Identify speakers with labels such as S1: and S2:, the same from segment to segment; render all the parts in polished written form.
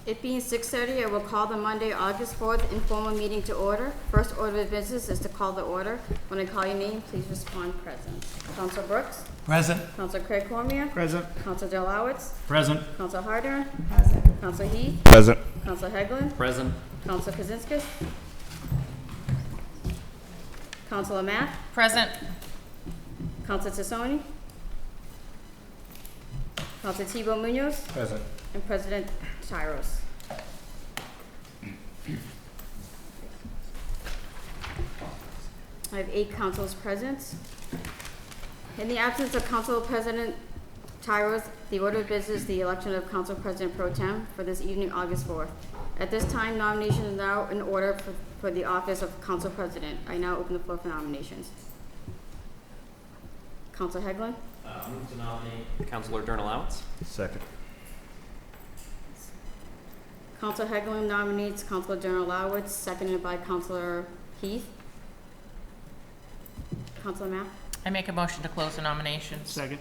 S1: It being 6:30, I will call the Monday, August 4th informal meeting to order. First order of business is to call the order. When I call your name, please respond present. Council Brooks?
S2: Present.
S1: Council Craig Cormier?
S2: Present.
S1: Council Delowitz?
S2: Present.
S1: Council Harder? Present. Council Heath?
S2: Present.
S1: Council Heglin?
S2: Present.
S1: Council Kaczynskis? Councilor Mack?
S3: Present.
S1: Council Tassoni? Council Thibault Munoz?
S2: Present.
S1: And President Tyros. I have 8 councils present. In the absence of Council President Tyros, the order of business is the election of Council President Pro Tem for this evening, August 4th. At this time, nomination is now in order for the office of Council President. I now open the floor for nominations. Council Heglin?
S4: Move to nominate Councilor Durnallowitz.
S2: Second.
S1: Council Heglin nominates Councilor Durnallowitz, seconded by Councilor Heath. Councilor Mack?
S3: I make a motion to close the nominations.
S2: Second.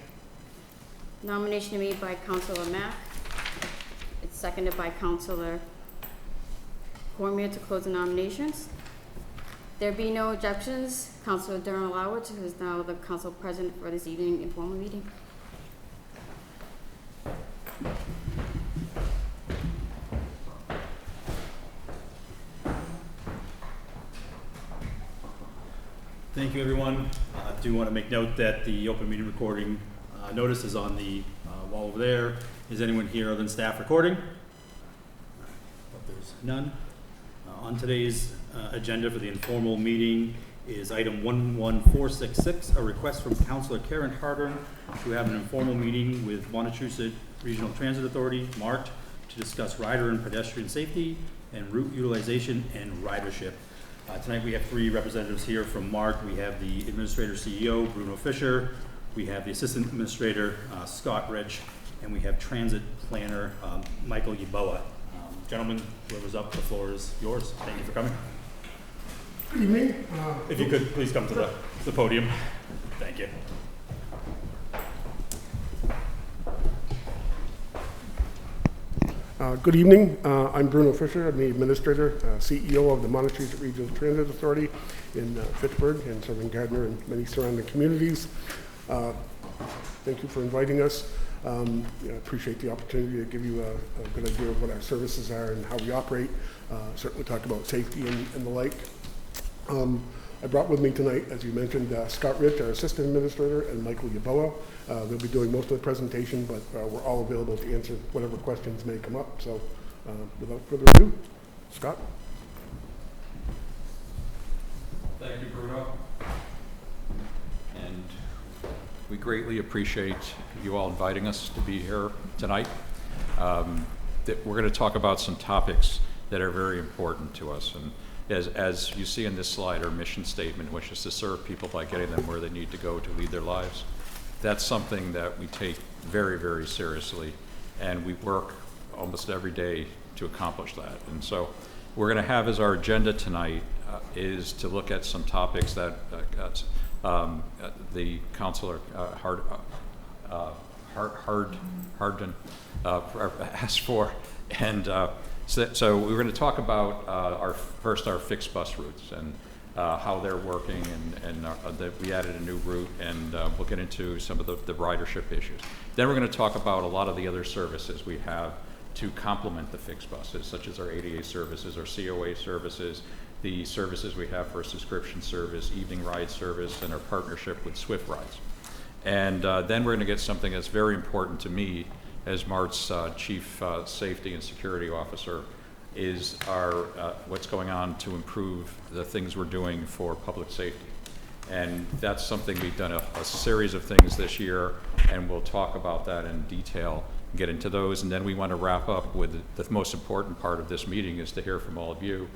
S1: Nomination made by Councilor Mack. It's seconded by Councilor Cormier to close the nominations. There be no objections. Councilor Durnallowitz, who is now the council president for this evening informal meeting.
S5: Thank you, everyone. I do want to make note that the open meeting recording notice is on the wall over there. Is anyone here other than staff recording? There's none. On today's agenda for the informal meeting is item 11466, a request from Councilor Karen Harder to have an informal meeting with Montechusett Regional Transit Authority, MART, to discuss rider and pedestrian safety and route utilization and ridership. Tonight we have 3 representatives here from MART. We have the Administrator CEO, Bruno Fisher. We have the Assistant Administrator, Scott Rich. And we have Transit Planner, Michael Yeboah. Gentlemen, whoever's up, the floor is yours. Thank you for coming.
S6: Good evening.
S5: If you could please come to the podium. Thank you.
S6: Good evening. I'm Bruno Fisher. I'm the Administrator, CEO of the Montechusett Regional Transit Authority in Fitchburg and serving Gardner and many surrounding communities. Thank you for inviting us. I appreciate the opportunity to give you a good idea of what our services are and how we operate. Certainly talk about safety and the like. I brought with me tonight, as you mentioned, Scott Rich, our Assistant Administrator, and Michael Yeboah. They'll be doing most of the presentation, but we're all available to answer whatever questions may come up. So without further ado, Scott.
S7: Thank you, Bruno. And we greatly appreciate you all inviting us to be here tonight. We're going to talk about some topics that are very important to us. And as you see in this slide, our mission statement, which is to serve people by getting them where they need to go to lead their lives. That's something that we take very, very seriously, and we work almost every day to accomplish that. And so we're going to have as our agenda tonight is to look at some topics that the Councilor Hardin asked for. And so we're going to talk about our fixed bus routes and how they're working, and that we added a new route, and we'll get into some of the ridership issues. Then we're going to talk about a lot of the other services we have to complement the fixed buses, such as our ADA services, our COA services, the services we have for subscription service, evening ride service, and our partnership with Swift Rides. And then we're going to get something that's very important to me as MART's Chief Safety and Security Officer, is our what's going on to improve the things we're doing for public safety. And that's something we've done a series of things this year, and we'll talk about that in detail, get into those. And then we want to wrap up with the most important part of this meeting is to hear from all of you.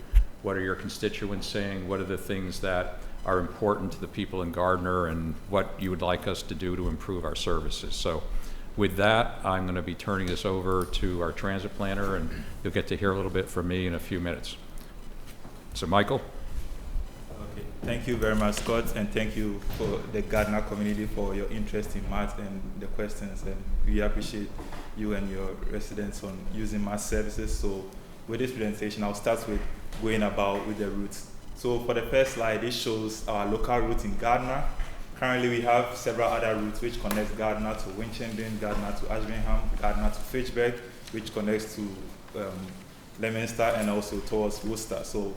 S7: What are your constituents saying? What are the things that are important to the people in Gardner, and what you would like us to do to improve our services? So with that, I'm going to be turning this over to our transit planner, and you'll get to hear a little bit from me in a few minutes. So Michael.
S8: Okay, thank you very much, Scott, and thank you for the Gardner community for your interest in MART and the questions, and we appreciate you and your residents on using mass services. So with this presentation, I'll start with going about with the routes. So for the first slide, this shows our local route in Gardner. Currently, we have several other routes which connect Gardner to Winchendon, Gardner to Ashburnham, Gardner to Fitchburg, which connects to Leominster and also towards Worcester. So,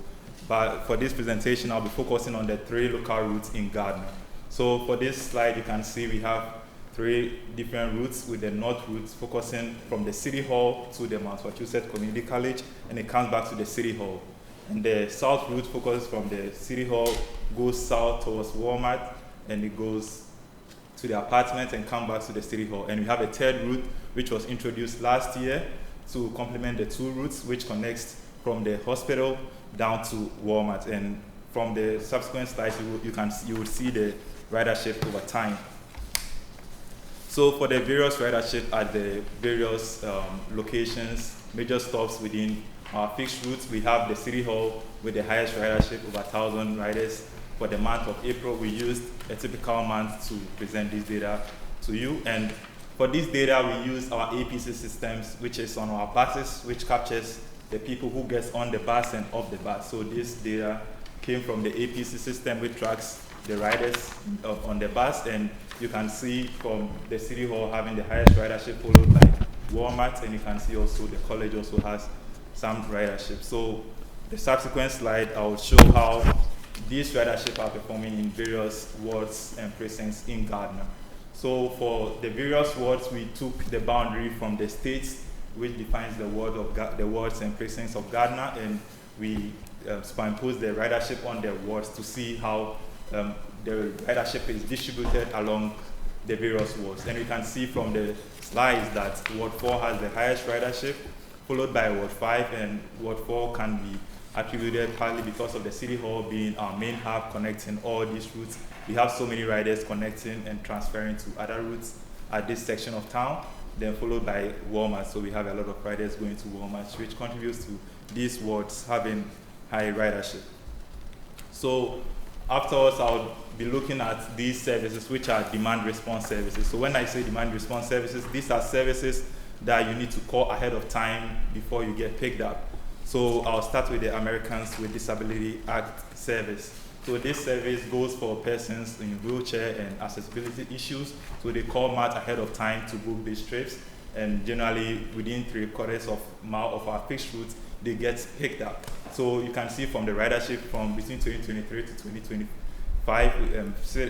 S8: but for this presentation, I'll be focusing on the 3 local routes in Gardner. So for this slide, you can see we have 3 different routes, with the north route focusing from the City Hall to the Massachusetts Community College, and it comes back to the City Hall. And the south route focuses from the City Hall, goes south towards Walmart, and it goes to the apartments and comes back to the City Hall. And we have a 3rd route, which was introduced last year to complement the 2 routes, which connects from the hospital down to Walmart. And from the subsequent slides, you will see the ridership over time. So for the various ridership at the various locations, major stops within our fixed routes, we have the City Hall with the highest ridership, over 1,000 riders. For the month of April, we used a typical month to present this data to you. And for this data, we use our APC systems, which is on our buses, which captures the people who gets on the bus and off the bus. So this data came from the APC system, which tracks the riders on the bus. And you can see from the City Hall having the highest ridership, followed by Walmart, and you can see also the college also has some ridership. So the subsequent slide, I will show how these ridership are performing in various wards and precincts in Gardner. So for the various wards, we took the boundary from the states, which defines the wards and precincts of Gardner, and we superimposed the ridership on the wards to see how the ridership is distributed along the various wards. And you can see from the slides that Ward 4 has the highest ridership, followed by Ward 5, and Ward 4 can be attributed partly because of the City Hall being our main hub connecting all these routes. We have so many riders connecting and transferring to other routes at this section of town, then followed by Walmart. So we have a lot of riders going to Walmart, which contributes to these wards having high ridership. So afterwards, I'll be looking at these services, which are demand response services. So when I say demand response services, these are services that you need to call ahead of time before you get picked up. So I'll start with the Americans with Disability Act service. So this service goes for persons in wheelchair and accessibility issues. So they call MAT ahead of time to book these trips. And generally within 3/4 of mile of our fixed routes, they get picked up. So you can see from the ridership from between 2023 to 2025,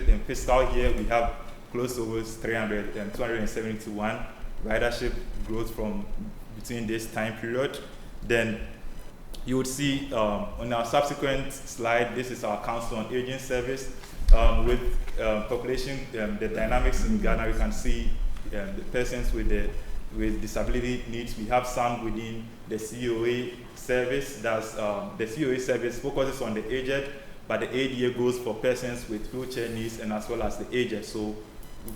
S8: in fiscal year, we have close to over 271 ridership growth from between this time period. Then you would see on our subsequent slide, this is our Council on Aging service. With population, the dynamics in Ghana, you can see the persons with disability needs. We have some within the COA service. That's the COA service focuses on the aged, but the ADA goes for persons with wheelchair needs and as well as the aged. So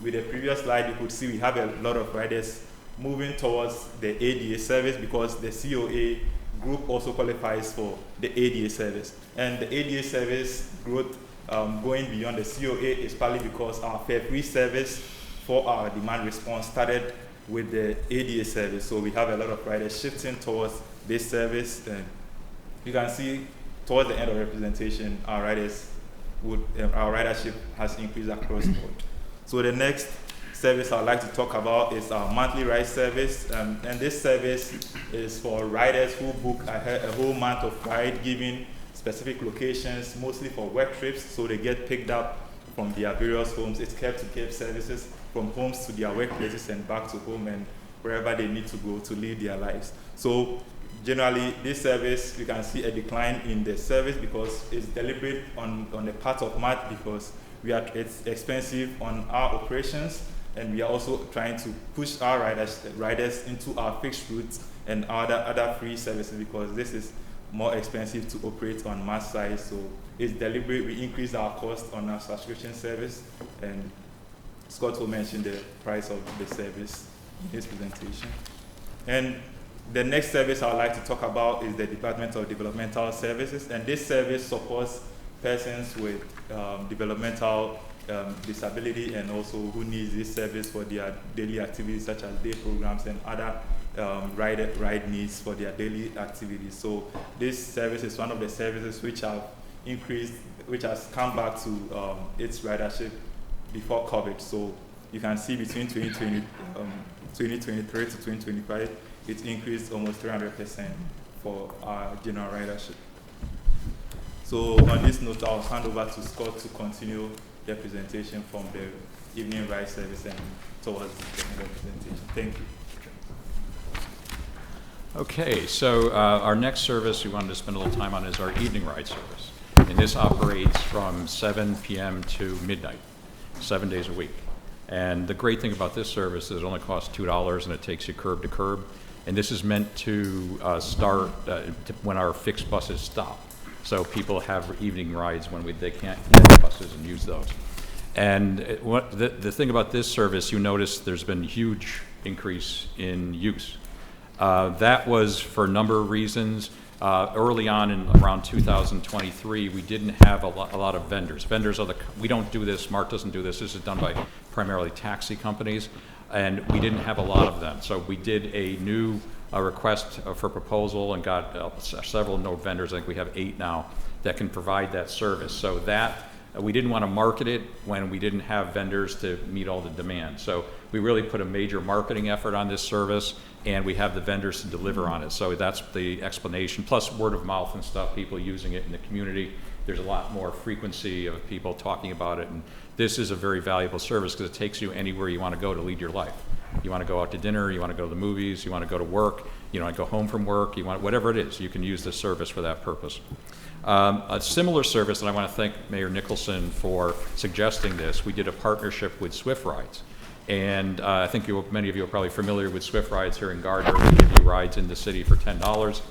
S8: with the previous slide, you could see we have a lot of riders moving towards the ADA service because the COA group also qualifies for the ADA service. And the ADA service growth going beyond the COA is partly because our fare-free service for our demand response started with the ADA service. So we have a lot of riders shifting towards this service. And you can see towards the end of representation, our ridership has increased across the board. So the next service I'd like to talk about is our monthly ride service. And this service is for riders who book a whole month of ride, giving specific locations, mostly for work trips, so they get picked up from their various homes. It's cab-to-cab services from homes to their workplaces and back to home and wherever they need to go to live their lives. So generally, this service, you can see a decline in the service because it's deliberate on the part of MAT because it's expensive on our operations, and we are also trying to push our riders into our fixed routes and other free services because this is more expensive to operate on MAT side. So it's deliberate. We increase our cost on our subscription service, and Scott will mention the price of the service in his presentation. And the next service I would like to talk about is the Department of Developmental Services, and this service supports persons with developmental disability and also who needs this service for their daily activities such as day programs and other ride needs for their daily activities. So this service is one of the services which have increased, which has come back to its ridership before COVID. So you can see between 2023 to 2025, it increased almost 300% for our general ridership. So on this note, I'll hand over to Scott to continue the presentation from the evening ride service and towards the end of the presentation. Thank you.
S7: Okay, so our next service we wanted to spend a little time on is our evening ride service. And this operates from 7 p.m. to midnight, 7 days a week. And the great thing about this service is it only costs $2 and it takes you curb to curb. And this is meant to start when our fixed buses stop. So people have evening rides when they can't get the buses and use those. And the thing about this service, you notice there's been huge increase in use. That was for a number of reasons. Early on in around 2023, we didn't have a lot of vendors. Vendors are we don't do this, Mark doesn't do this, this is done by primarily taxi companies, and we didn't have a lot of them. So we did a new request for proposal and got several no vendors. I think we have 8 now that can provide that service. So that we didn't want to market it when we didn't have vendors to meet all the demand. So we really put a major marketing effort on this service, and we have the vendors to deliver on it. So that's the explanation, plus word of mouth and stuff, people using it in the community. There's a lot more frequency of people talking about it, and this is a very valuable service because it takes you anywhere you want to go to lead your life. You want to go out to dinner, you want to go to the movies, you want to go to work, you want to go home from work, you want whatever it is, you can use this service for that purpose. A similar service, and I want to thank Mayor Nicholson for suggesting this, we did a partnership with Swift Rides. And I think many of you are probably familiar with Swift Rides here in Gardner. We give you rides in the city for $10.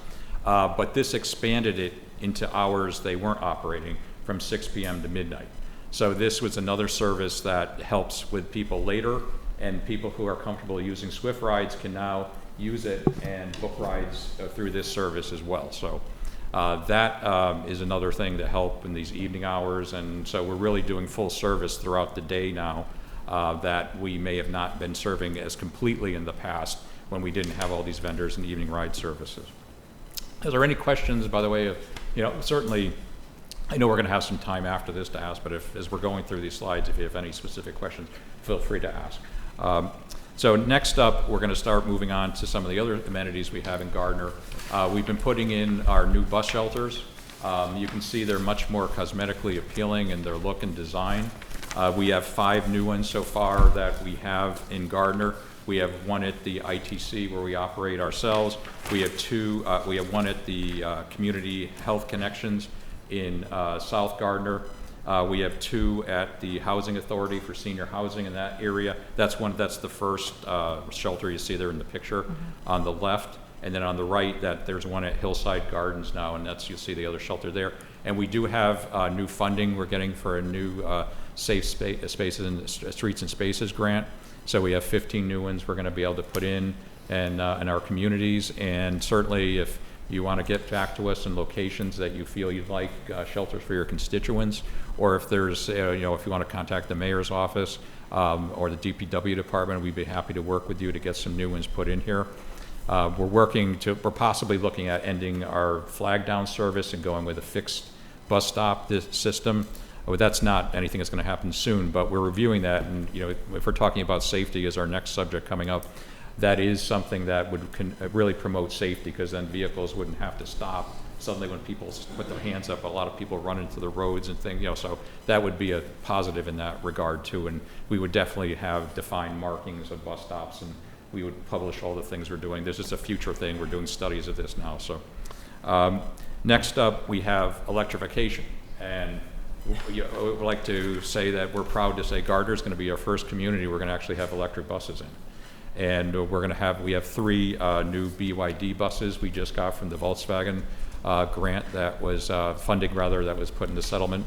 S7: But this expanded it into hours they weren't operating from 6 p.m. to midnight. So this was another service that helps with people later, and people who are comfortable using Swift Rides can now use it and book rides through this service as well. So that is another thing to help in these evening hours. And so we're really doing full service throughout the day now. That we may have not been serving as completely in the past when we didn't have all these vendors and evening ride services. Is there any questions, by the way? Certainly, I know we're going to have some time after this to ask, but as we're going through these slides, if you have any specific questions, feel free to ask. So next up, we're going to start moving on to some of the other amenities we have in Gardner. We've been putting in our new bus shelters. You can see they're much more cosmetically appealing in their look and design. We have 5 new ones so far that we have in Gardner. We have one at the ITC where we operate ourselves. We have 2. We have one at the Community Health Connections in South Gardner. We have 2 at the Housing Authority for senior housing in that area. That's the first shelter you see there in the picture on the left. And then on the right, there's one at Hillside Gardens now, and you'll see the other shelter there. And we do have new funding we're getting for a new Safe Spaces and Streets and Spaces grant. So we have 15 new ones we're going to be able to put in our communities. And certainly if you want to get back to us in locations that you feel you'd like shelters for your constituents, or if there's, if you want to contact the mayor's office or the DPW department, we'd be happy to work with you to get some new ones put in here. We're possibly looking at ending our flag down service and going with a fixed bus stop system. That's not anything that's going to happen soon, but we're reviewing that. And if we're talking about safety as our next subject coming up, that is something that would really promote safety, because then vehicles wouldn't have to stop suddenly when people put their hands up. A lot of people run into the roads and things, so that would be a positive in that regard too. And we would definitely have defined markings of bus stops, and we would publish all the things we're doing. This is a future thing. We're doing studies of this now. So next up, we have electrification. And we would like to say that we're proud to say Gardner is going to be our first community we're going to actually have electric buses in. And we have 3 new BYD buses we just got from the Volkswagen grant that was funding that was put into settlement.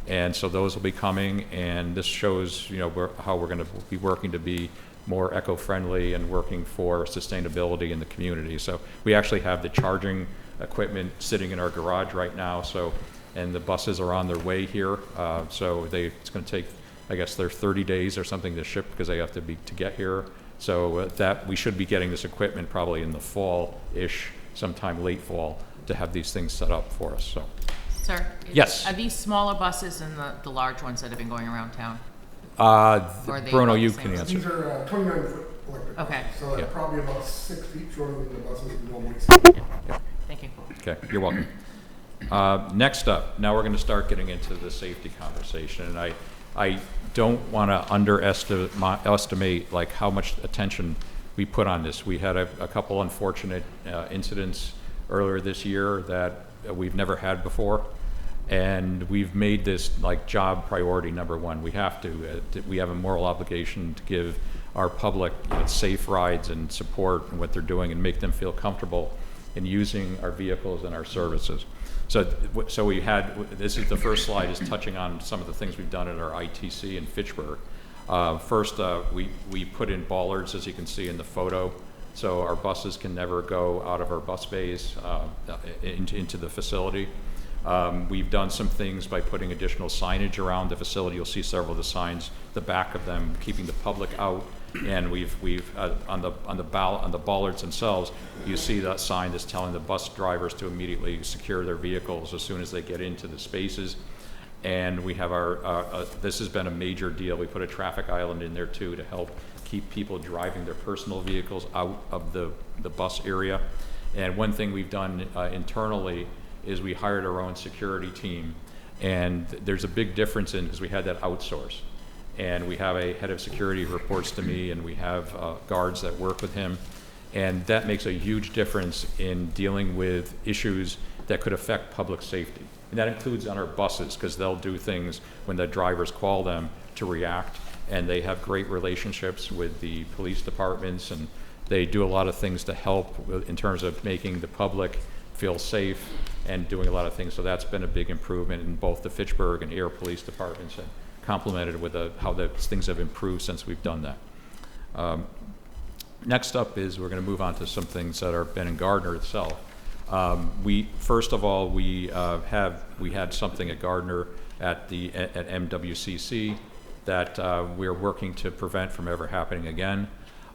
S7: And so those will be coming, and this shows how we're going to be working to be more eco-friendly and working for sustainability in the community. So we actually have the charging equipment sitting in our garage right now. And the buses are on their way here. It's going to take I guess they're 30 days or something to ship because they have to get here. So that we should be getting this equipment probably in the fall-ish, sometime late fall, to have these things set up for us. So,
S3: Sir?
S7: Yes.
S3: Are these smaller buses and the large ones that have been going around town? Or are they
S7: Bruno,
S3: about
S7: you
S3: the same
S7: can
S3: size?
S7: answer.
S6: These are 29-foot electric
S3: Okay.
S6: buses, so they're
S7: Yeah.
S6: probably about 6 feet shorter than the buses we normally see.
S3: Thank you.
S7: Okay, you're welcome. Next up, now we're going to start getting into the safety conversation, and I don't want to underestimate like how much attention we put on this. We had a couple unfortunate incidents earlier this year that we've never had before, and we've made this like job priority number one. We have to. We have a moral obligation to give our public safe rides and support in what they're doing and make them feel comfortable in using our vehicles and our services. So we had, this is the first slide, is touching on some of the things we've done at our ITC in Fitchburg. First, we put in bollards, as you can see in the photo, so our buses can never go out of our bus bays into the facility. We've done some things by putting additional signage around the facility. You'll see several of the signs, the back of them, keeping the public out. And we've on the bollards themselves, you see that sign that's telling the bus drivers to immediately secure their vehicles as soon as they get into the spaces. And we have this has been a major deal. We put a traffic island in there too to help keep people driving their personal vehicles out of the bus area. And one thing we've done internally is we hired our own security team. And there's a big difference because we had that outsourced. And we have a head of security who reports to me, and we have guards that work with him. And that makes a huge difference in dealing with issues that could affect public safety. And that includes on our buses, because they'll do things when the drivers call them to react. And they have great relationships with the police departments, and they do a lot of things to help in terms of making the public feel safe and doing a lot of things. So that's been a big improvement in both the Fitchburg and Air police departments, and complemented with how things have improved since we've done that. Next up is we're going to move on to some things that are been in Gardner itself. First of all, we had something at Gardner at MWCC that we're working to prevent from ever happening again.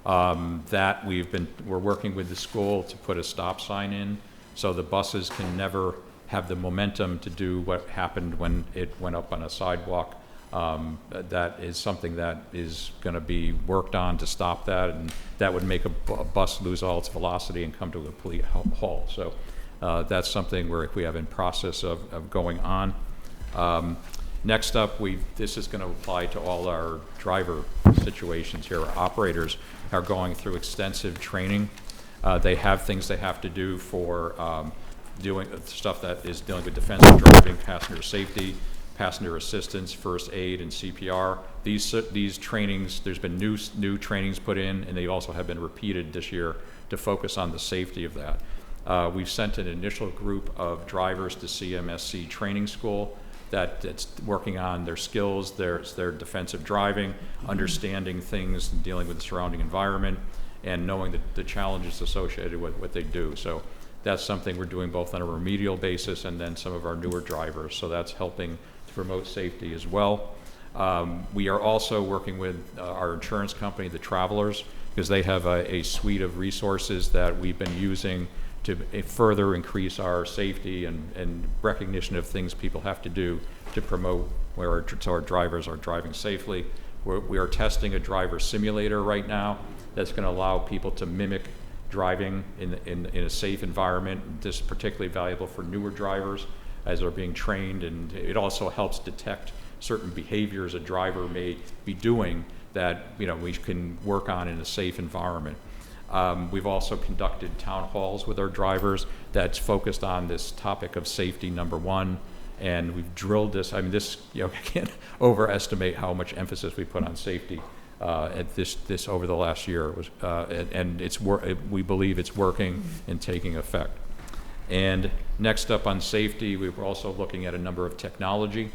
S7: We're working with the school to put a stop sign in so the buses can never have the momentum to do what happened when it went up on a sidewalk. That is something that is going to be worked on to stop that, and that would make a bus lose all its velocity and come to a complete halt. So that's something we have in process of going on. Next up, this is going to apply to all our driver situations here. Our operators are going through extensive training. They have things they have to do for doing stuff that is dealing with defensive driving, passenger safety, passenger assistance, first aid, and CPR. These trainings, there's been new trainings put in, and they also have been repeated this year to focus on the safety of that. We've sent an initial group of drivers to CMSC training school that's working on their skills, their defensive driving, understanding things, and dealing with the surrounding environment, and knowing the challenges associated with what they do. So that's something we're doing both on a remedial basis and then some of our newer drivers. So that's helping to promote safety as well. We are also working with our insurance company, the Travelers, because they have a suite of resources that we've been using to further increase our safety and recognition of things people have to do to promote so our drivers are driving safely. We are testing a driver simulator right now that's going to allow people to mimic driving in a safe environment. This is particularly valuable for newer drivers as they're being trained, and it also helps detect certain behaviors a driver may be doing that we can work on in a safe environment. We've also conducted town halls with our drivers that's focused on this topic of safety number one, and we've drilled this. I can't overestimate how much emphasis we put on safety at this over the last year. We believe it's working and taking effect. And next up on safety, we were also looking at a number of technology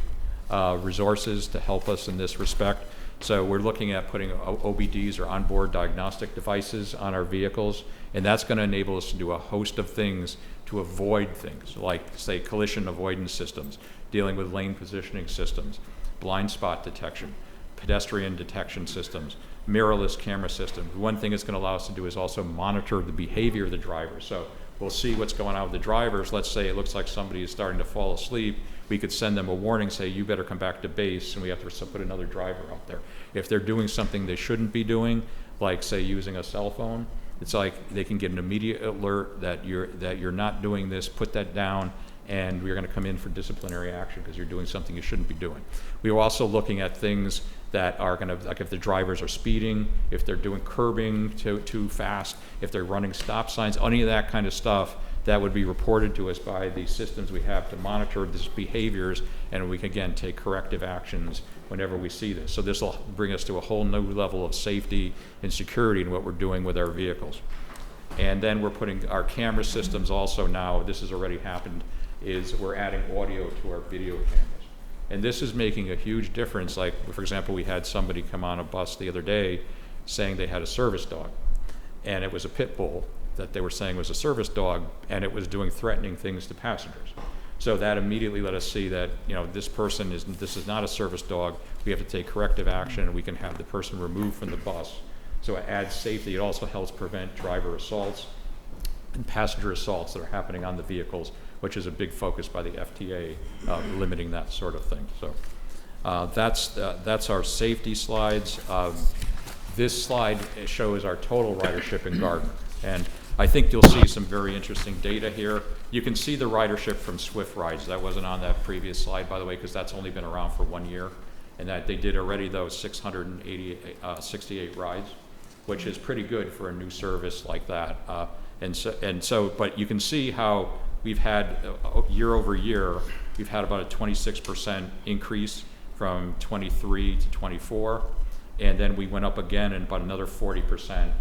S7: resources to help us in this respect. So we're looking at putting OBDs, or onboard diagnostic devices, on our vehicles, and that's going to enable us to do a host of things to avoid things like, say, collision avoidance systems, dealing with lane positioning systems, blind spot detection. pedestrian detection systems, mirrorless camera systems. One thing it's going to allow us to do is also monitor the behavior of the driver. So we'll see what's going on with the drivers. Let's say it looks like somebody is starting to fall asleep. We could send them a warning, say, you better come back to base, and we have to put another driver out there. If they're doing something they shouldn't be doing, like, say, using a cell phone, it's like they can get an immediate alert that you're not doing this, put that down, and we're going to come in for disciplinary action because you're doing something you shouldn't be doing. We are also looking at things that are going to, like if the drivers are speeding, if they're doing curbing too fast, if they're running stop signs, any of that kind of stuff, that would be reported to us by the systems we have to monitor these behaviors, and we can again take corrective actions whenever we see this. So this will bring us to a whole new level of safety and security in what we're doing with our vehicles. And then we're putting our camera systems also now, this has already happened, is we're adding audio to our video cameras. And this is making a huge difference. Like, for example, we had somebody come on a bus the other day saying they had a service dog, and it was a pit bull that they were saying was a service dog, and it was doing threatening things to passengers. So that immediately let us see that, you know, this is not a service dog. We have to take corrective action, and we can have the person removed from the bus. So it adds safety. It also helps prevent driver assaults and passenger assaults that are happening on the vehicles, which is a big focus by the FTA, limiting that sort of thing. So that's our safety slides. This slide shows our total ridership in Gardner. And I think you'll see some very interesting data here. You can see the ridership from Swift Rides. That wasn't on that previous slide, by the way, because that's only been around for 1 year. And that they did already, though, 668 rides, which is pretty good for a new service like that. But you can see how we've had, year over year, we've had about a 26% increase from 23 to 24. And then we went up again in about another 40%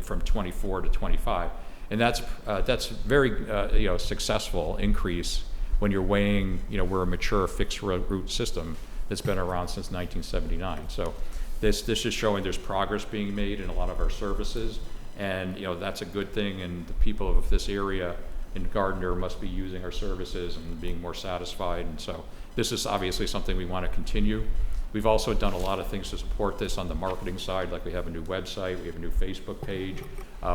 S7: from 24 to 25. And that's very successful increase when you're weighing, we're a mature fixed route system that's been around since 1979. So this is showing there's progress being made in a lot of our services, and that's a good thing, and the people of this area in Gardner must be using our services and being more satisfied. And so this is obviously something we want to continue. We've also done a lot of things to support this on the marketing side, like we have a new website, we have a new Facebook page,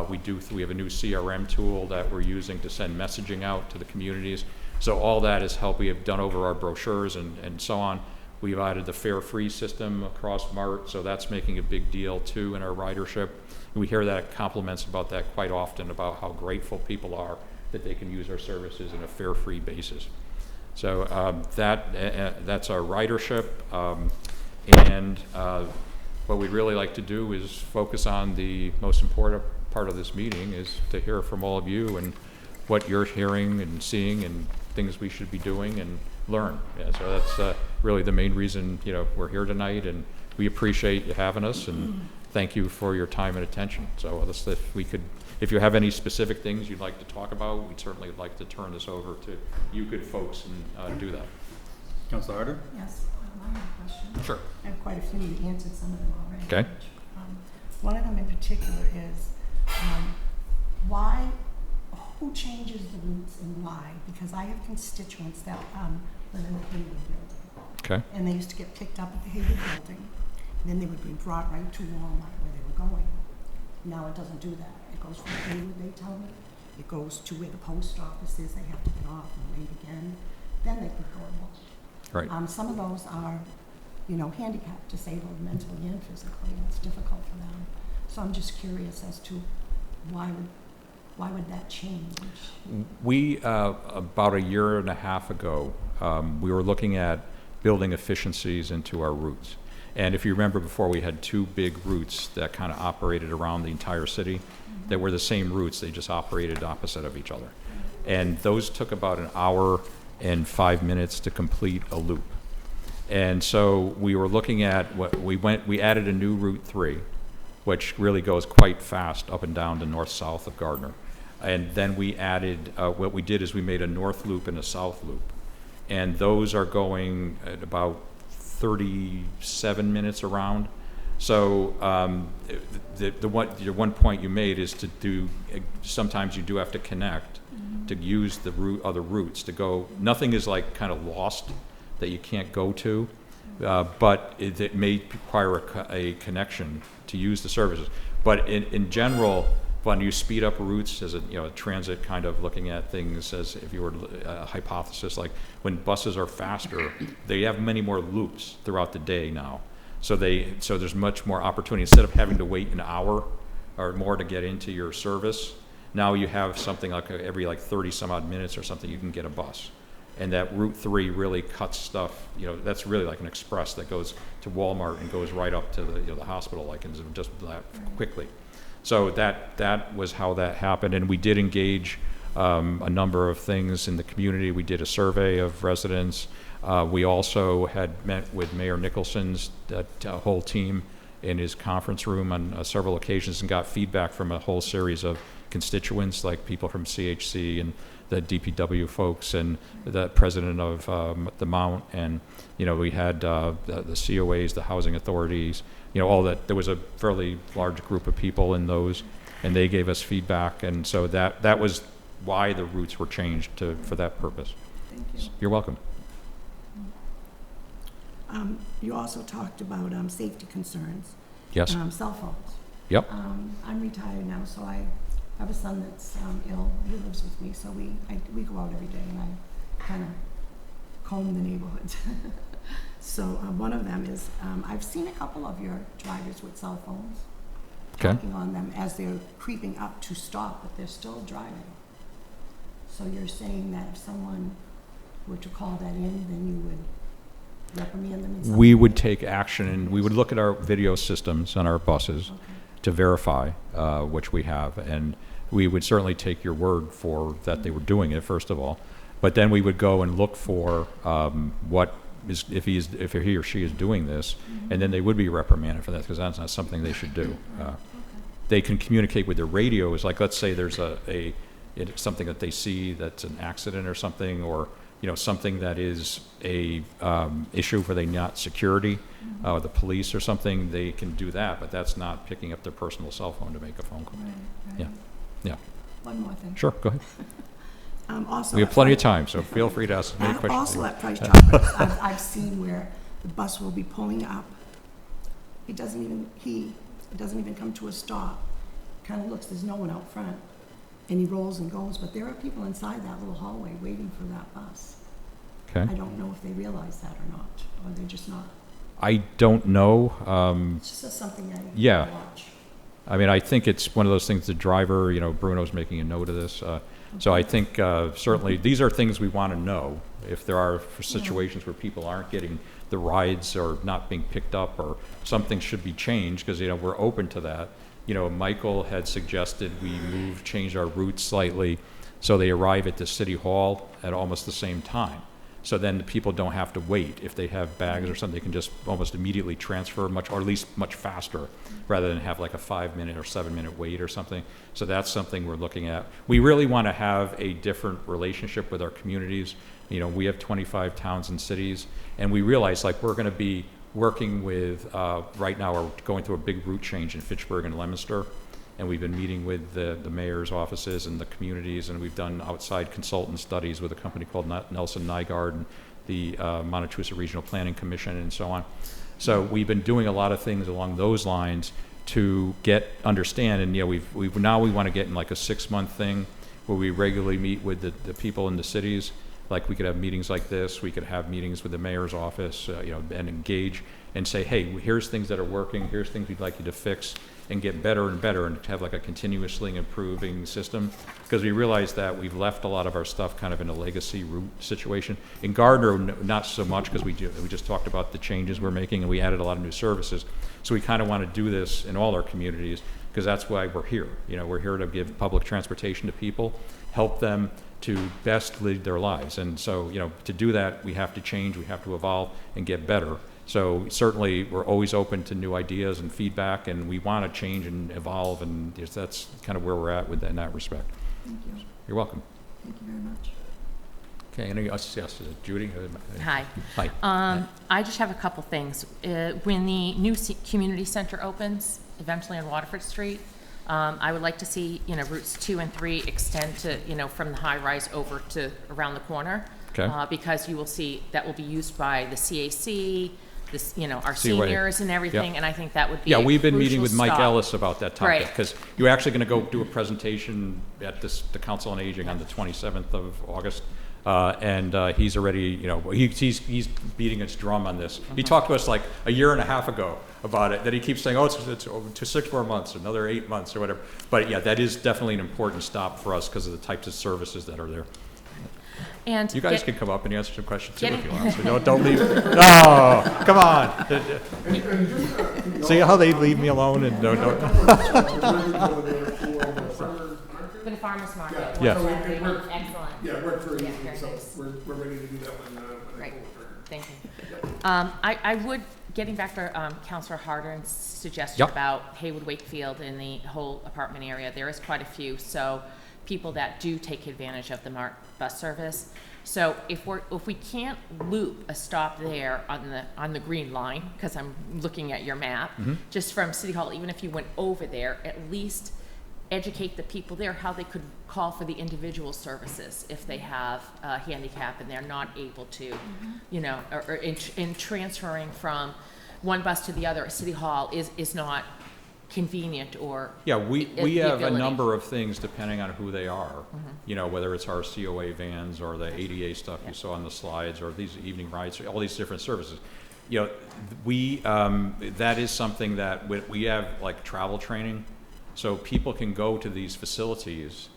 S7: we have a new CRM tool that we're using to send messaging out to the communities. So all that has helped. We have done over our brochures and so on. We've added the fare free system across MART, so that's making a big deal too in our ridership. And we hear that compliments about that quite often, about how grateful people are that they can use our services in a fare free basis. So that's our ridership. And what we'd really like to do is focus on the most important part of this meeting, is to hear from all of you and what you're hearing and seeing and things we should be doing and learn. Yeah, so that's really the main reason we're here tonight, and we appreciate you having us, and thank you for your time and attention. So if you have any specific things you'd like to talk about, we'd certainly like to turn this over to you good folks and do that.
S5: Councilor Harder?
S2: Yes, I have a question.
S7: Sure.
S2: I have quite a few. You answered some of them already.
S7: Okay.
S2: One of them in particular is who changes the routes and why? Because I have constituents that live in the Haywood building.
S7: Okay.
S2: And they used to get picked up at the Haywood building, and then they would be brought right to Walmart where they were going. Now it doesn't do that. It goes from Haywood, they tell me. It goes to where the post office is. They have to get off and wait again. Then they could go to Walmart.
S7: Right.
S2: Some of those are, handicapped, disabled, mentally and physically, and it's difficult for them. So I'm just curious as to why would that change?
S7: We, about a year and a half ago, we were looking at building efficiencies into our routes. And if you remember before, we had two big routes that kind of operated around the entire city that were the same routes, they just operated opposite of each other. And those took about an hour and 5 minutes to complete a loop. And so we were looking at we added a new Route 3, which really goes quite fast up and down the north-south of Gardner. And then we added, what we did is we made a north loop and a south loop. And those are going at about 37 minutes around. So the one point you made is to do, sometimes you do have to connect to use the other routes to go. Nothing is like kind of lost that you can't go to, but it may require a connection to use the services. But in general, when you speed up routes as a transit kind of looking at things as if you were a hypothesis, like when buses are faster, they have many more loops throughout the day now. So there's much more opportunity. Instead of having to wait an hour or more to get into your service, now you have something like every 30 some odd minutes or something you can get a bus. And that Route 3 really cuts stuff, that's really like an express that goes to Walmart and goes right up to the hospital, like, and just that quickly. So that was how that happened. And we did engage a number of things in the community. We did a survey of residents. We also had met with Mayor Nicholson's whole team in his conference room on several occasions and got feedback from a whole series of constituents, like people from CHC and the DPW folks and the president of the Mount, and we had the COAs, the housing authorities, all that. There was a fairly large group of people in those, and they gave us feedback, and so that was why the routes were changed for that purpose.
S2: Thank you.
S7: You're welcome.
S2: You also talked about safety concerns.
S7: Yes.
S2: Cell phones.
S7: Yep.
S2: I'm retired now, so I have a son that's ill. He lives with me, so we go out every day, and I kind of comb the neighborhood. So one of them is I've seen a couple of your drivers with cell phones talking on them as they're creeping up to stop, but they're still driving. So you're saying that if someone were to call that in, then you would reprimand them? In
S7: we would take action, and we would look at our video systems on our buses to verify, which we have, and we would certainly take your word for that they were doing it, first of all. But then we would go and look for if he or she is doing this, and then they would be reprimanded for that, because that's not something they should do. They can communicate with their radios, like let's say there's something that they see that's an accident or something, or something that is a issue for not security, the police or something. They can do that, but that's not picking up their personal cell phone to make a phone call.
S2: Right.
S7: Yeah.
S2: One more thing.
S7: Sure, go ahead.
S2: Also,
S7: We have plenty of time, so feel free to ask as many questions.
S2: Also at Price Chopper's, I've seen where the bus will be pulling up. He doesn't even come to a stop. Kind of looks, there's no one out front, and he rolls and goes. But there are people inside that little hallway waiting for that bus.
S7: Okay.
S2: I don't know if they realize that or not, or they're just not.
S7: I don't know.
S2: It's just something I watch.
S7: I mean, I think it's one of those things. The driver, Bruno's making a note of this. So I think certainly these are things we want to know. If there are situations where people aren't getting the rides or not being picked up, or something should be changed, because we're open to that. Michael had suggested we change our routes slightly so they arrive at the city hall at almost the same time. So then the people don't have to wait. If they have bags or something, they can just almost immediately transfer or at least much faster, rather than have like a 5-minute or 7-minute wait or something. So that's something we're looking at. We really want to have a different relationship with our communities. We have 25 towns and cities, and we realize we're going to be working with, right now we're going through a big route change in Fitchburg and Leominster. And we've been meeting with the mayor's offices and the communities, and we've done outside consultant studies with a company called Nelson Nygaard and the Montechusett Regional Planning Commission and so on. So we've been doing a lot of things along those lines to understand, and we want to get in like a 6-month thing where we regularly meet with the people in the cities. Like we could have meetings like this, we could have meetings with the mayor's office, and engage and say, hey, here's things that are working, here's things we'd like you to fix, and get better and better, and have like a continuously improving system. Because we realize that we've left a lot of our stuff kind of in a legacy route situation. In Gardner, not so much, because we just talked about the changes we're making, and we added a lot of new services. So we kind of want to do this in all our communities, because that's why we're here. We're here to give public transportation to people, help them to best lead their lives. And so, to do that, we have to change, we have to evolve and get better. So certainly we're always open to new ideas and feedback, and we want to change and evolve, and that's kind of where we're at in that respect.
S2: Thank you.
S7: You're welcome.
S2: Thank you very much.
S7: Okay, any yes, Judy?
S3: Hi.
S7: Hi.
S3: I just have a couple things. When the new community center opens, eventually on Waterford Street, I would like to see, routes 2 and 3 extend to, from the high rise over to around the corner.
S7: Okay.
S3: Because you will see that will be used by the CAC, this, you know, our
S7: COA.
S3: seniors and everything,
S7: Yep.
S3: and I think that would be
S7: Yeah,
S3: a
S7: we've been
S3: crucial
S7: meeting with Mike
S3: stop.
S7: Ellis about that topic,
S3: Right.
S7: because you're actually going to go do a presentation at the Council on Aging on the 27th of August, and he's already, you know, he's beating its drum on this. He talked to us like a year and a half ago about it, that he keeps saying, oh, it's over to 6 more months, another 8 months or whatever. But yeah, that is definitely an important stop for us because of the types of services that are there.
S3: And
S7: You guys
S3: get-
S7: can come up and answer some questions too if
S3: Getting-
S7: you want. So don't leave. No, come on. See how they leave me alone and don't.
S3: For the farmer's market.
S7: Yeah.
S6: So it worked.
S3: Excellent.
S6: Yeah, it worked very
S3: Yeah,
S6: easily,
S3: very
S6: so
S3: nice.
S6: we're ready to do that when
S3: Right.
S6: they pull the trigger.
S3: Thank you. I would, getting back to Councilor Harden's suggestion
S7: Yep.
S3: about Haywood Wakefield and the whole apartment area, there is quite a few, so people that do take advantage of the MART bus service. So if we can't loop a stop there on the green line, because I'm looking at your map, just from City Hall, even if you went over there, at least educate the people there how they could call for the individual services if they have a handicap and they're not able to, you know, or in transferring from one bus to the other at City Hall is not convenient or
S7: Yeah, we
S3: the
S7: have a
S3: ability.
S7: number of things depending on who they are. You know, whether it's our COA vans or the ADA stuff you saw on the slides, or these evening rides, all these different services. You know, that is something that we have, like travel training, so people can go to these facilities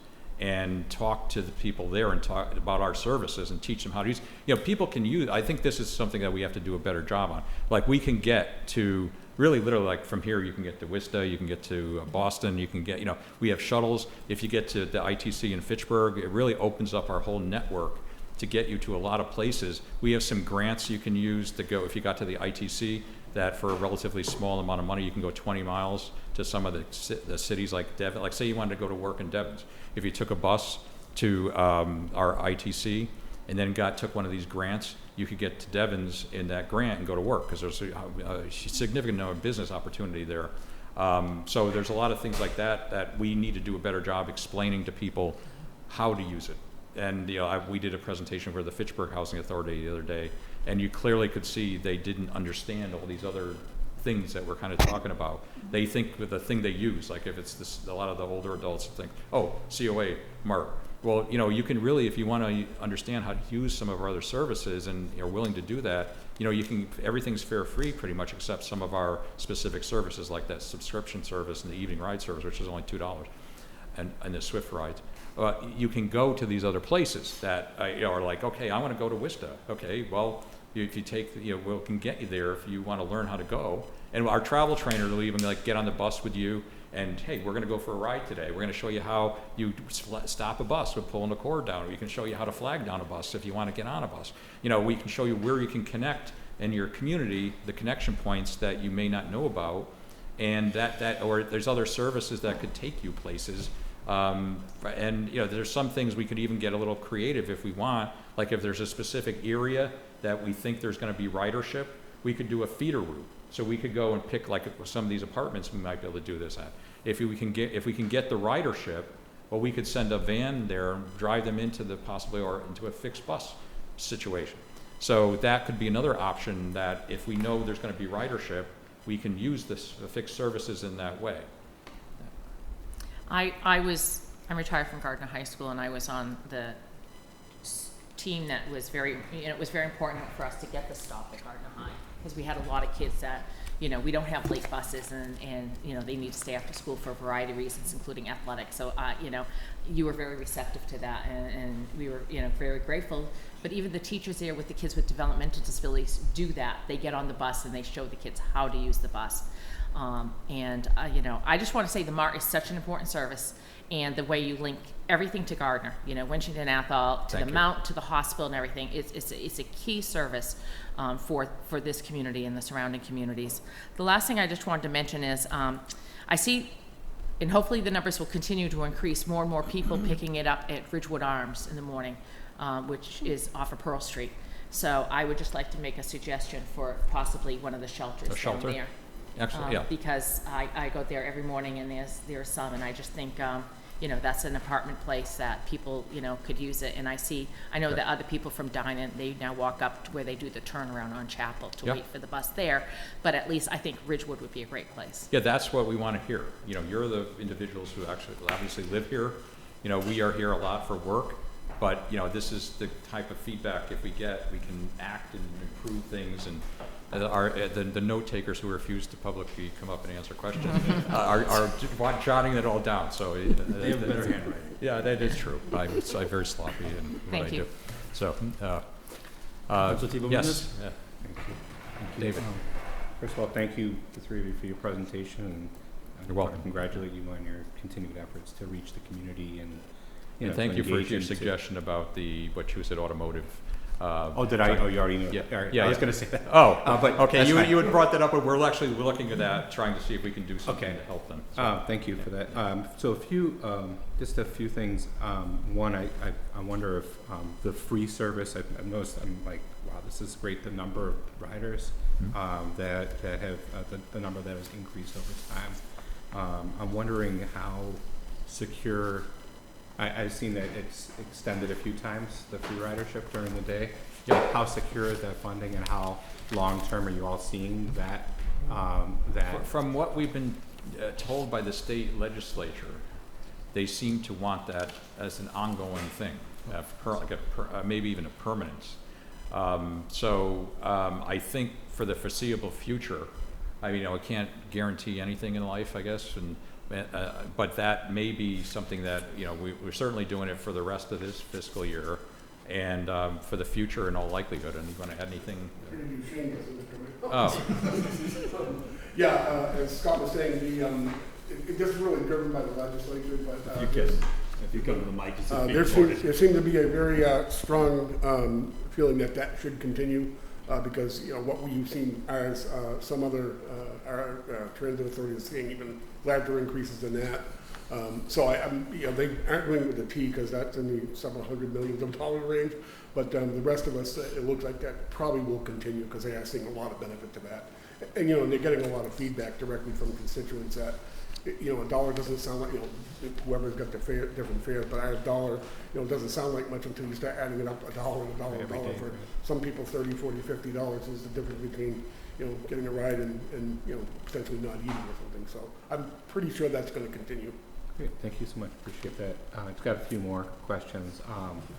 S7: and talk to the people there and talk about our services and teach them how to use. You know, people can use. I think this is something that we have to do a better job on. Like, we can get to really literally, like from here you can get to Worcester, you can get to Boston, you can get, you know, we have shuttles. If you get to the ITC in Fitchburg, it really opens up our whole network to get you to a lot of places. We have some grants you can use to go, if you got to the ITC, that for a relatively small amount of money, you can go 20 miles to some of the cities like Devon. Like, say you wanted to go to work in Devon. If you took a bus to our ITC and then took one of these grants, you could get to Devon's in that grant and go to work, because there's a significant number of business opportunity there. So there's a lot of things like that we need to do a better job explaining to people how to use it. And you know, we did a presentation for the Fitchburg Housing Authority the other day, and you clearly could see they didn't understand all these other things that we're kind of talking about. They think with the thing they use, like if it's this, a lot of the older adults think, oh, COA, MART. Well, you know, you can really, if you want to understand how to use some of our other services and you're willing to do that, you know, you can, everything's fare free pretty much except some of our specific services, like that subscription service and the evening ride service, which is only $2, and the Swift rides. You can go to these other places that you know, are like, okay, I want to go to Worcester. Okay, well, if you take, you know, we can get you there if you want to learn how to go. And our travel trainer will even like get on the bus with you and, hey, we're going to go for a ride today. We're going to show you how you stop a bus with pulling the cord down. We can show you how to flag down a bus if you want to get on a bus. You know, we can show you where you can connect in your community, the connection points that you may not know about, and or there's other services that could take you places. And you know, there's some things we could even get a little creative if we want. Like if there's a specific area that we think there's going to be ridership, we could do a feeder route. So we could go and pick, like some of these apartments we might be able to do this at. If we can get the ridership, well, we could send a van there and drive them into or into a fixed bus situation. So that could be another option, that if we know there's going to be ridership, we can use the fixed services in that way.
S3: I'm retired from Gardner High School, and I was on the team that was it was very important for us to get the stop at Gardner High, because we had a lot of kids that, you know, we don't have late buses, and you know, they need to stay after school for a variety of reasons, including athletics. So, you know, you were very receptive to that, and we were, you know, very grateful. But even the teachers there with the kids with developmental disabilities do that. They get on the bus and they show the kids how to use the bus. You know, I just want to say the MART is such an important service, and the way you link everything to Gardner, you know, Winchton, Athol, to the Mount, to the hospital and everything, it's a key service for this community and the surrounding communities. The last thing I just wanted to mention is I see, and hopefully the numbers will continue to increase, more and more people picking it up at Ridgewood Arms in the morning, which is off of Pearl Street. So I would just like to make a suggestion for possibly one of the shelters down there.
S7: Actually, yeah.
S3: Because I go there every morning, and there's some, and I just think you know, that's an apartment place that people, you know, could use it. And I know that other people from Dinan, they now walk up to where they do the turnaround on Chapel to wait for the bus there. But at least I think Ridgewood would be a great place.
S7: Yeah, that's what we want to hear. You know, you're the individuals who actually obviously live here. You know, we are here a lot for work, but, you know, this is the type of feedback if we get, we can act and improve things. And the note takers who refuse to publicly come up and answer questions are jotting it all down. So
S5: They have better handwriting.
S7: Yeah, that is true. I'm very sloppy in what I do. So, yes, yeah.
S9: Thank you.
S7: David.
S9: First of all, thank you, the three of you, for your presentation, and I
S7: You're welcome.
S9: congratulate you on your continued efforts to reach the community and, you know,
S7: And thank
S9: to
S7: you for
S9: engage
S7: your
S9: into-
S7: suggestion about what you said, automotive.
S9: Oh, did I? Oh, you already knew.
S7: Yeah.
S9: All right.
S7: Yeah,
S9: I was
S7: yeah.
S9: going to say that.
S7: Oh,
S9: but
S7: okay,
S9: that's fine.
S7: you had brought that up, but we're looking at that, trying to see if we can do something
S9: Okay.
S7: to help them. So,
S9: Thank you for that. So just a few things. One, I wonder if the free service, I've noticed, I'm like, wow, this is great, the number of riders that have, the number that has increased over time. I'm wondering how secure, I've seen that it's extended a few times, the free ridership during the day.
S7: Yep.
S9: How secure is that funding, and how long-term are you all seeing that?
S7: From what we've been told by the state legislature, they seem to want that as an ongoing thing, maybe even a permanence. I think for the foreseeable future, I mean, I can't guarantee anything in life, I guess, but that may be something that, you know, we're certainly doing it for the rest of this fiscal year, and for the future in all likelihood. And you want to add anything? Oh.
S6: Yeah, as Scott was saying, this is really driven by the legislature, but
S5: If you come to the mic, it's
S6: there seems to be a very strong feeling that should continue, because, you know, what we've seen as some other transit authorities seeing even larger increases than that. So you know, they aren't going with the T because that's in the several hundred millions of dollar range. But the rest of us, it looks like that probably will continue because they are seeing a lot of benefit to that. And, you know, they're getting a lot of feedback directly from constituents that, you know, $1 doesn't sound like, you know, whoever's got the different fares, but $1, you know, doesn't sound like much until you start adding it up, $1 and $1. For some people, $30, $40, $50 is the difference between, you know, getting a ride and you know, potentially not eating or something. So I'm pretty sure that's going to continue.
S9: Great, thank you so much, appreciate that. I've got a few more questions.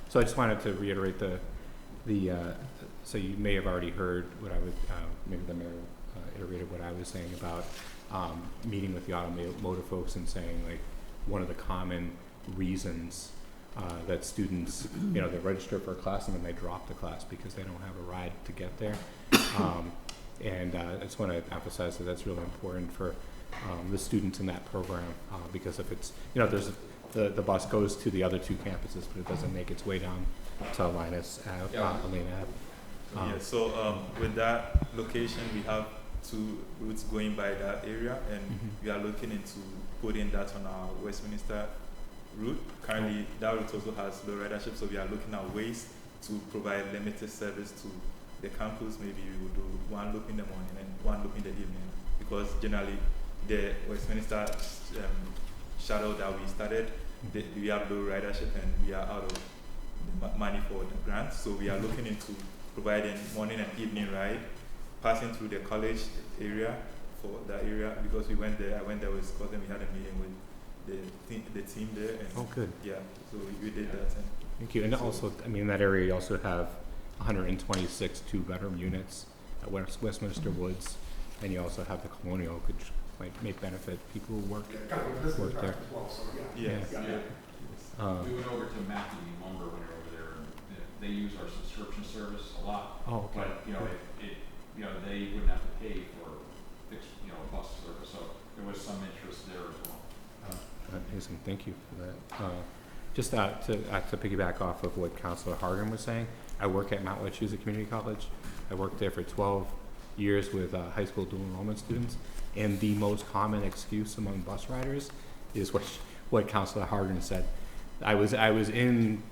S9: So I just wanted to reiterate so you may have already heard what I would, maybe the mayor iterated what I was saying about meeting with the automotive folks and saying, like, one of the common reasons that students, you know, they register for a class and then they drop the class because they don't have a ride to get there. And I just want to emphasize that that's really important for the students in that program, because if it's, you know, there's the bus goes to the other two campuses, but it doesn't make its way down to Linus Ave, Lane Ave.
S8: Yeah, so with that location, we have 2 routes going by that area, and we are looking into putting that on our Westminster route. Currently, that route also has low ridership, so we are looking at ways to provide limited service to the campus. Maybe we will do 1 loop in the morning and 1 loop in the evening, because generally the Westminster shuttle that we started, we have low ridership and we are out of the money for the grants. So we are looking into providing morning and evening ride, passing through the college area for that area, because we went there. I went there with Scott and we had a meeting with the team there. And
S9: Oh, good.
S8: Yeah, so we did that. And
S9: Thank you. And also, I mean, in that area, you also have 126 two-bedroom units at Westminster Woods, and you also have the Colonial, which may benefit people who work there.
S6: As well, so
S8: yes,
S6: Yeah.
S8: yeah.
S7: We went over to Matthew Lumber when we were over there, and they use our subscription service a lot.
S9: Oh, okay.
S7: But, you know, you know, they wouldn't have to pay for fixed, you know, bus service, so there was some interest there as well.
S9: Amazing. Thank you for that. Just to piggyback off of what Councilor Hargan was saying, I work at Mount Wachusett Community College. I worked there for 12 years with high school dual enrollment students, and the most common excuse among bus riders is what Councilor Hargan said. I was in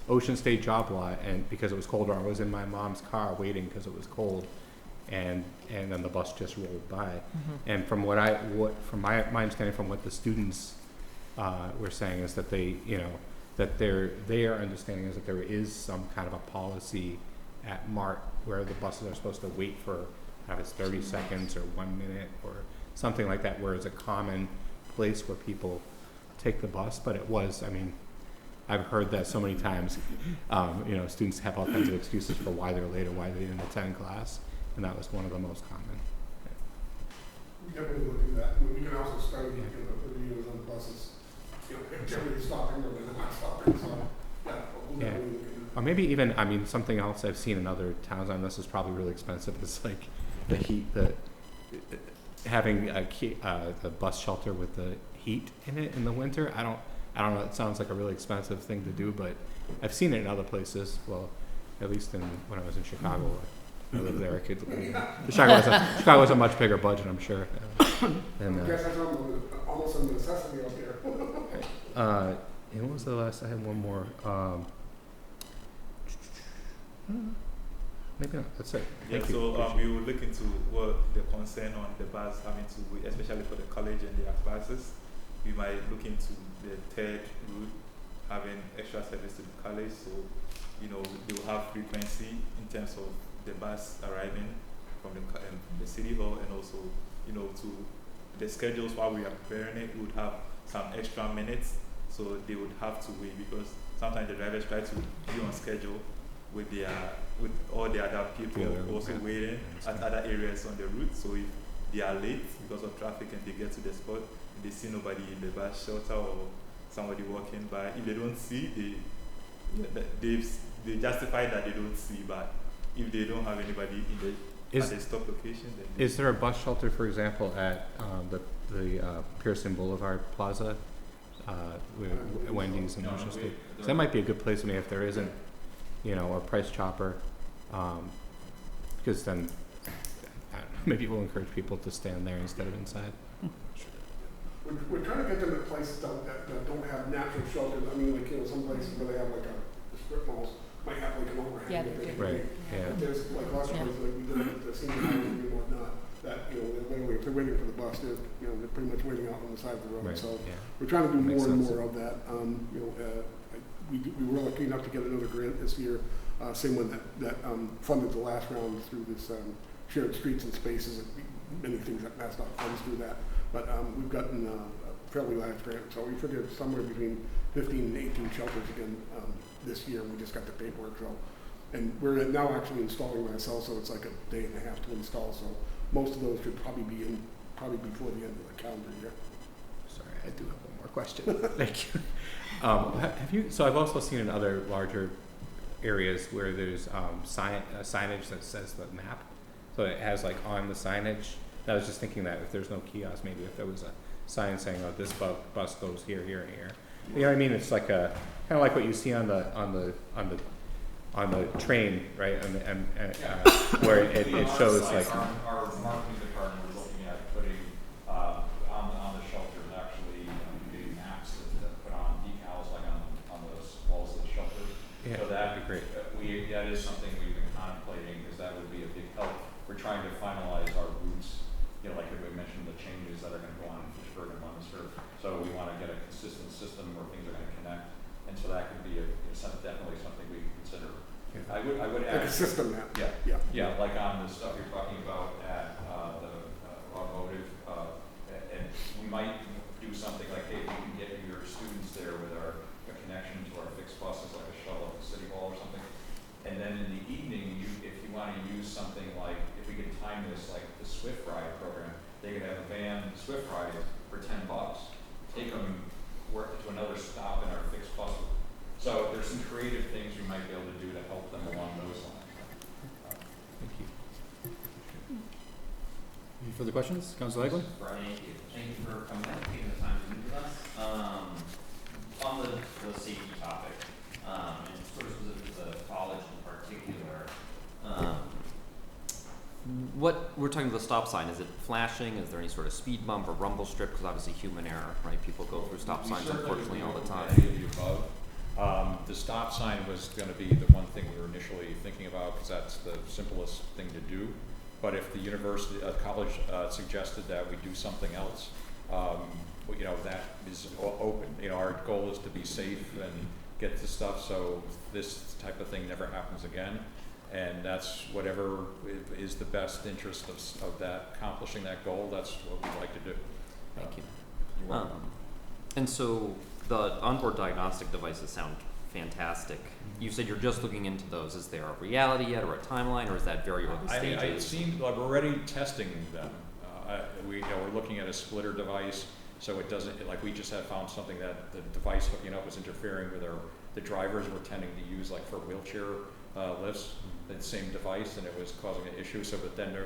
S9: Ocean State Job Lot, and because it was colder, I was in my mom's car waiting because it was cold, and then the bus just rolled by. And from my understanding from what the students were saying is that they, you know, that their understanding is that there is some kind of a policy at MART where the buses are supposed to wait for, have it's 30 seconds or 1 minute or something like that, where it's a common place where people take the bus. But it was, I mean, I've heard that so many times. You know, students have all kinds of excuses for why they're late or why they didn't attend class, and that was one of the most common.
S6: We definitely look at that. I mean, we can also start looking at the videos on buses. You know, if generally stopping or they're not stopping, so, yeah. We'll
S9: Yeah.
S6: definitely look at
S9: Or maybe even, I mean, something else I've seen in other towns, and this is probably really expensive, is like the heat, having the bus shelter with the heat in it in the winter. I don't know, it sounds like a really expensive thing to do, but I've seen it in other places. Well, at least when I was in Chicago, I lived there. Chicago was a much bigger budget, I'm sure.
S6: I guess that's almost a necessity out there.
S9: And what was the last? I had one more. Maybe not. That's it.
S8: Yeah,
S9: Thank you.
S8: so we will look into what the concern on the bus having to wait, especially for the college and their classes. We might look into the third route, having extra service to the college, so you know they will have frequency in terms of the bus arriving from the city hall, and also you know to the schedules while we are preparing it, we would have some extra minutes, so they would have to wait because sometimes the drivers try to be on schedule with all the other people also waiting at other areas on the route. So if they are late because of traffic and they get to the spot and they see nobody in the bus shelter or somebody walking by, if they don't see, they justify that they don't see. But if they don't have anybody at the stop location, then
S9: Is there a bus shelter, for example, at the Pearson Boulevard Plaza, with Wendy's and National State? So that might be a good place. I mean, if there isn't, you know, a Price Chopper, because then I don't know, maybe we'll encourage people to stand there instead of inside.
S6: We're trying to get them to places that don't have natural shelters. I mean, like, you know, some places where they have like the strip malls might have like an overhang.
S3: Yeah,
S6: that they can
S9: right,
S6: make.
S9: yeah.
S6: But there's like lots of places like we did at the senior housing and whatnot, that, you know, they're literally, if they're waiting for the bus, they're pretty much waiting out on the side of the road.
S9: Right,
S6: So
S9: yeah.
S6: we're trying to do
S9: Makes
S6: more and
S9: sense.
S6: more of that. We were lucky enough to get another grant this year, same one that funded the last round through this shared streets and spaces. Many things that passed out funds through that, but we've gotten a fairly large grant, so we figured somewhere between 15 and 18 shelters again this year. We just got the paperwork, so, and we're now actually installing myself, so it's like a day and a half to install. So most of those should probably be in before the end of the calendar year.
S9: Sorry, I do have one more question. Thank you. Have you? So I've also seen in other larger areas where there's signage that says the map. So it has like on the signage. And I was just thinking that if there's no kiosk, maybe if there was a sign saying, "Oh, this bus goes here, here, and here." You know what I mean? It's like a kind of like what you see on the train, right? Where it shows like.
S7: Our marketing department was looking at putting on the shelters actually getting maps that put on decals like on the walls of the shelters.
S9: Yeah,
S7: So
S9: that'd be great.
S7: that is something we've been contemplating because that would be a big help. We're trying to finalize our routes. You know, like we mentioned, the changes that are going to go on in Fitchburg and Munster. So we want to get a consistent system where things are going to connect, and so that could be definitely something we can consider.
S9: Yeah.
S7: I would
S6: Like
S7: add.
S6: a system map.
S7: Yeah.
S6: Yeah.
S7: Like on the stuff you're talking about at the automotive, and we might do something like, hey, if you can get your students there with a connection to our fixed buses, like a shuttle at the city hall or something. And then in the evening, if you want to use something like, if we could time this like the Swift Ride program, they could have a van Swift Ride for $10, take them to another stop in our fixed bus. So there's some creative things we might be able to do to help them along those lines.
S9: Thank you.
S5: Any further questions? Councilor Eglin?
S4: Thank you for coming and taking the time to meet with us. On the safety topic, and sort of specific to the college in particular, what we're talking about the stop sign, is it flashing? Is there any sort of speed bump or rumble strip? Because obviously human error, right? People go through stop signs unfortunately all the time.
S7: Any of the above. The stop sign was going to be the one thing we were initially thinking about because that's the simplest thing to do. But if the college suggested that we do something else, you know, that is open. You know, our goal is to be safe and get the stuff so this type of thing never happens again. And that's whatever is the best interest of that, accomplishing that goal, that's what we'd like to do.
S4: Thank you.
S7: You're welcome.
S4: And so the onboard diagnostic devices sound fantastic. You said you're just looking into those. Is there a reality yet or a timeline, or is that very early stages?
S7: It seems like we're already testing them. You know, we're looking at a splitter device, so it doesn't, like we just had found something that the device hooking up was interfering with the drivers were tending to use like for wheelchair lifts, the same device, and it was causing an issue. So, but then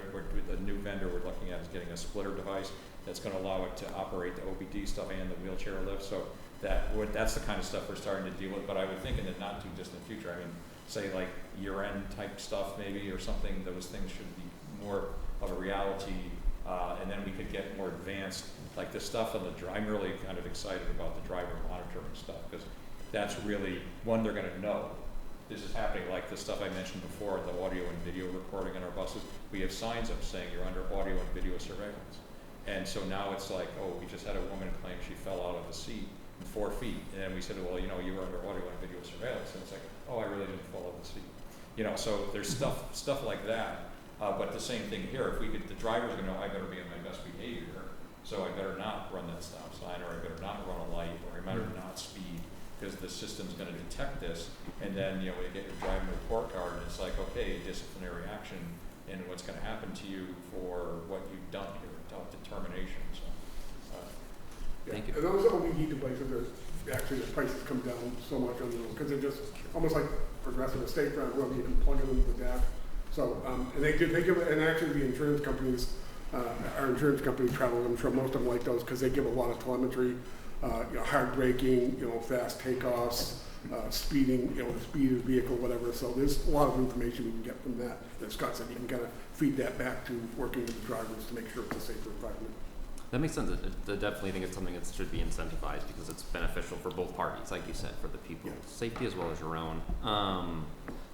S7: the new vendor we're looking at is getting a splitter device that's going to allow it to operate the OBD stuff and the wheelchair lift. So that's the kind of stuff we're starting to deal with. But I would think in the not too distant future, I mean, say like year-end type stuff maybe or something, those things should be more of a reality, and then we could get more advanced, like the stuff on the I'm really kind of excited about the driver monitoring stuff, because that's really, one, they're going to know this is happening, like the stuff I mentioned before, the audio and video recording on our buses. We have signs up saying you're under audio and video surveillance. And so now it's like, oh, we just had a woman claim she fell out of a seat in 4 feet. And then we said, well, you know, you were under audio and video surveillance. And it's like, oh, I really didn't fall out of the seat. You know, so there's stuff like that. But the same thing here, if we could, the driver's gonna know I better be in my best behavior, so I better not run that stop sign, or I better not run a light, or I better not speed, because the system's gonna detect this. And then, you know, when you get your driving report card, and it's like, okay, disciplinary action, and what's gonna happen to you for what you've done here, determination. So,
S4: Thank you.
S6: And those OBD devices, actually the prices come down so much on those, because they're just almost like Progressive Estate Plan, where you can plug it into the DAC. So, and they give it, and actually the insurance companies, our insurance companies travel, I'm sure most of them like those, because they give a lot of telemetry, you know, hard braking, you know, fast takeoffs, speeding, you know, the speed of the vehicle, whatever. So there's a lot of information we can get from that. As Scott said, you can kind of feed that back to working with the drivers to make sure it's a safer environment.
S4: That makes sense. I definitely think it's something that should be incentivized because it's beneficial for both parties, like you said, for the people's safety as well as your own.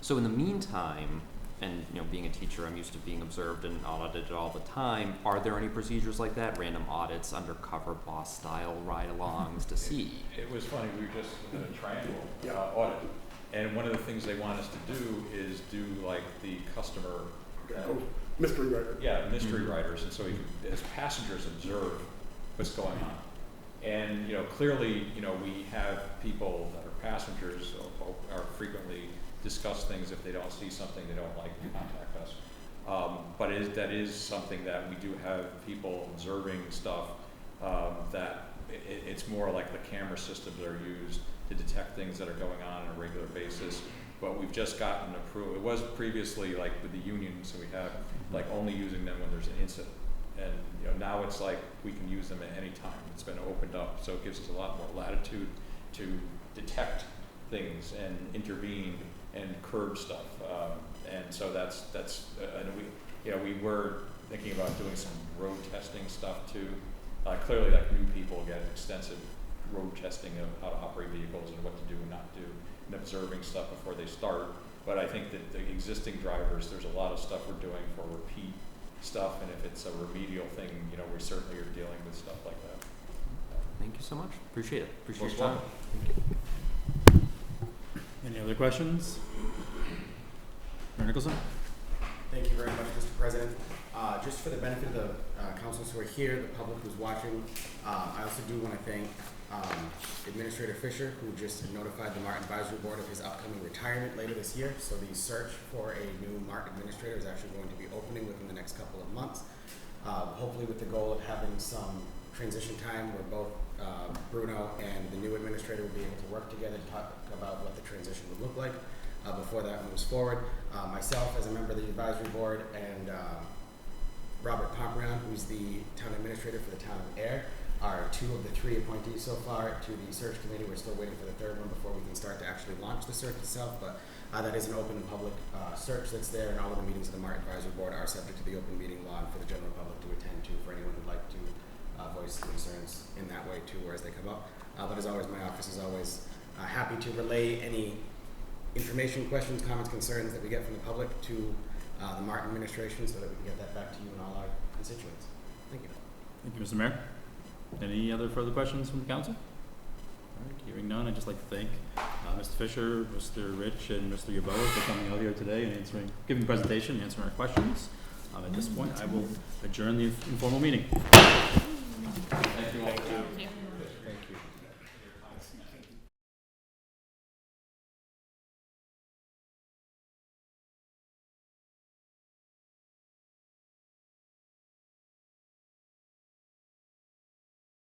S4: So in the meantime, and you know, being a teacher, I'm used to being observed and audited all the time. Are there any procedures like that? Random audits, undercover boss style ride-alongs to see?
S7: it was funny. We were just in a triangle audit, and one of the things they want us to do is do like the customer.
S6: Mystery rider.
S7: Yeah, mystery riders, and so you can, as passengers, observe what's going on. And you know, clearly, you know, we have people that are passengers are frequently discuss things if they don't see something they don't like to contact us. But that is something that we do have people observing stuff that it's more like the camera systems are used to detect things that are going on a regular basis. But we've just gotten approved. It was previously like with the unions, so we have like only using them when there's an incident. And you know, now it's like we can use them at any time. It's been opened up, so it gives us a lot more latitude to detect things and intervene and curb stuff. And so that's and we were thinking about doing some road testing stuff too. Clearly, like new people get extensive road testing of how to operate vehicles and what to do and not do, and observing stuff before they start. But I think that the existing drivers, there's a lot of stuff we're doing for repeat stuff, and if it's a remedial thing, you know, we certainly are dealing with stuff like that.
S4: Thank you so much. Appreciate it. Appreciate
S7: Most
S4: your time.
S7: welcome.
S5: Any other questions? Mayor Nicholson?
S10: Thank you very much, Mr. President. Just for the benefit of the councilors who are here, the public who's watching, I also do want to thank Administrator Fisher, who just notified the Martin Advisory Board of his upcoming retirement later this year. So the search for a new Martin administrator is actually going to be opening within the next couple of months. Hopefully with the goal of having some transition time where both Bruno and the new administrator will be able to work together to talk about what the transition would look like before that moves forward. Myself as a member of the advisory board and Robert Pomperon, who's the town administrator for the town of Air, are 2 of the 3 appointees so far to the search committee. We're still waiting for the 3rd one before we can start to actually launch the search itself, but that is an open and public search that's there, and all of the meetings of the Martin Advisory Board are subject to the open meeting law and for the general public to attend to for anyone who'd like to voice concerns in that way too, or as they come up. But as always, my office is always happy to relay any information, questions, comments, concerns that we get from the public to the Martin administration so that we can get that back to you and all our constituents. Thank you.
S5: Thank you, Mr. Mayor. Any other further questions from the council? All right, hearing none, I'd just like to thank Mr. Fisher, Mr. Rich, and Mr. Yeboah for coming out here today and giving the presentation and answering our questions. At this point, I will adjourn the informal meeting.
S4: Thank